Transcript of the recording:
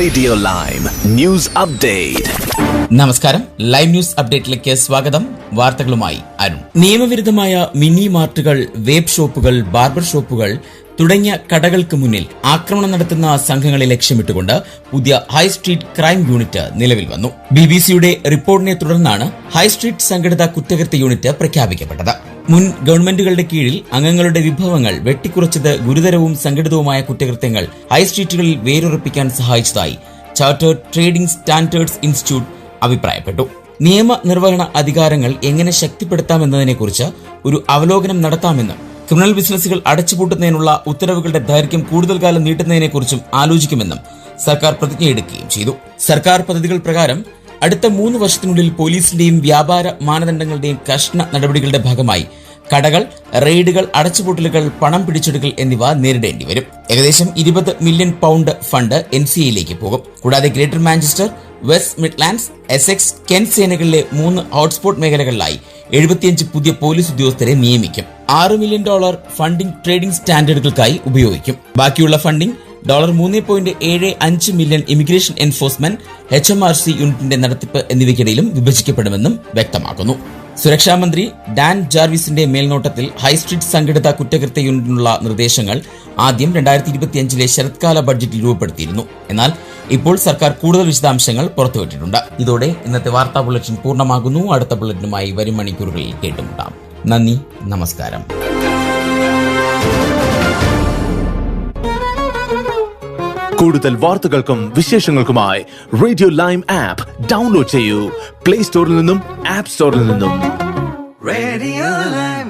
Radio lime news update. നമസ്കാരം, live news അപ്ഡേറ്റിലേക്ക് സ്വാഗതം. വാർത്തകളുമായി അരുൺ. നിയമവിരുദ്ധമായ മിനി മാർട്ടുകൾ, വേബ് ഷോപ്പുകൾ, ബാർബർ ഷോപ്പുകൾ തുടങ്ങിയ കടകൾക്ക് മുന്നിൽ ആക്രമണം നടത്തുന്ന സംഘങ്ങളെ ലക്ഷ്യമിട്ടുകൊണ്ട് പുതിയ ഹൈസ്ട്രീറ്റ് ക്രൈം യൂണിറ്റ് നിലവിൽ വന്നു. BBC-യുടെ റിപ്പോർട്ടിനെ തുടർന്നാണ് ഹൈസ്ട്രീറ്റ് സംഘടിത കുറ്റകൃത്യ യൂണിറ്റ് പ്രഖ്യാപിക്കപ്പെട്ടത്. മുൻ ഗവൺമെന്റുകളുടെ കീഴിൽ അംഗങ്ങളുടെ വിഭവങ്ങൾ വെട്ടിക്കുറച്ചത് ഗുരുതരവും സംഘടിതവുമായ കുറ്റകൃത്യങ്ങൾ ഹൈസ്ട്രീറ്റുകളിൽ വേരുറപ്പിക്കാൻ സഹായിച്ചതായി ചാർട്ടേഡ് ട്രേഡിംഗ് സ്റ്റാൻഡേർഡ്സ് ഇൻസ്റ്റിറ്റ്യൂട്ട് അഭിപ്രായപ്പെട്ടു. നിയമനിർവഹണ അധികാരങ്ങൾ എങ്ങനെ ശക്തിപ്പെടുത്താമെന്നതിനെക്കുറിച്ച് ഒരു അവലോകനം നടത്താമെന്നും ക്രിമിനൽ ബിസിനസ്സുകൾ അടച്ചുപൂട്ടുന്നതിനുള്ള ഉത്തരവുകളുടെ ദൈർഘ്യം കൂടുതൽ കാലം നീട്ടുന്നതിനെക്കുറിച്ചും ആലോചിക്കുമെന്നും സർക്കാർ പ്രതിജ്ഞയെടുക്കുകയും ചെയ്തു. സർക്കാർ പദ്ധതികൾ പ്രകാരം അടുത്ത 3 വർഷത്തിനുള്ളിൽ പോലീസിന്റെയും വ്യാപാര മാനദണ്ഡങ്ങളുടെയും കർശന നടപടികളുടെ ഭാഗമായി കടകൾ, റെയ്ഡുകൾ, അടച്ചുപൂട്ടലുകൾ, പണം പിടിച്ചെടുക്കൽ എന്നിവ നേരിടേണ്ടി വരും. ഏകദേശം 20 മില്യൺ പൗണ്ട് ഫണ്ട് NCAയിലേക്ക് പോകും. കൂടാതെ Greater Manchester, West Midlands, Essex, Kent സേനകളിലെ 3 ഹോട്ട്സ്പോട്ട് മേഖലകളിലായി 75 പുതിയ പോലീസ് ഉദ്യോഗസ്ഥരെ നിയമിക്കും. $6 മില്യൺ ഫണ്ടിംഗ് ട്രേഡിംഗ് സ്റ്റാൻഡേർഡുകൾക്കായി ഉപയോഗിക്കും. ബാക്കിയുള്ള funding $1.75 million immigration enforcement, HMRC യൂണിറ്റിന്റെ നടത്തിപ്പ് എന്നിവയ്ക്കിടയിലും വിഭജിക്കപ്പെടുമെന്നും വ്യക്തമാക്കുന്നു. സുരക്ഷാ മന്ത്രി ഡാൻ ജാർവിസിന്റെ മേൽനോട്ടത്തിൽ ഹൈസ്ട്രീറ്റ് സംഘടിത കുറ്റകൃത്യ യൂണിറ്റിനുള്ള നിർദ്ദേശങ്ങൾ ആദ്യം 2025 ശരത്കാല ബഡ്ജറ്റിൽ രൂപപ്പെടുത്തിയിരുന്നു. എന്നാൽ ഇപ്പോൾ സർക്കാർ കൂടുതൽ വിശദാംശങ്ങൾ പുറത്തുവിട്ടിട്ടുണ്ട്. ഇതോടെ ഇന്നത്തെ വാർത്താ ബുള്ളറ്റിൻ പൂർണ്ണമാകുന്നു. അടുത്ത ബുള്ളറ്റിനുമായി വരും മണിക്കൂറുകളിൽ കേട്ടുമുട്ടാം. നന്ദി, നമസ്കാരം. കൂടുതൽ വാർത്തകൾക്കും വിശേഷങ്ങൾക്കുമായി റേഡിയോ ലൈം ആപ്പ് ഡൗൺലോഡ് ചെയ്യൂ. പ്ലേ സ്റ്റോറിൽ നിന്നും ആപ്പ് സ്റ്റോറിൽ നിന്നും.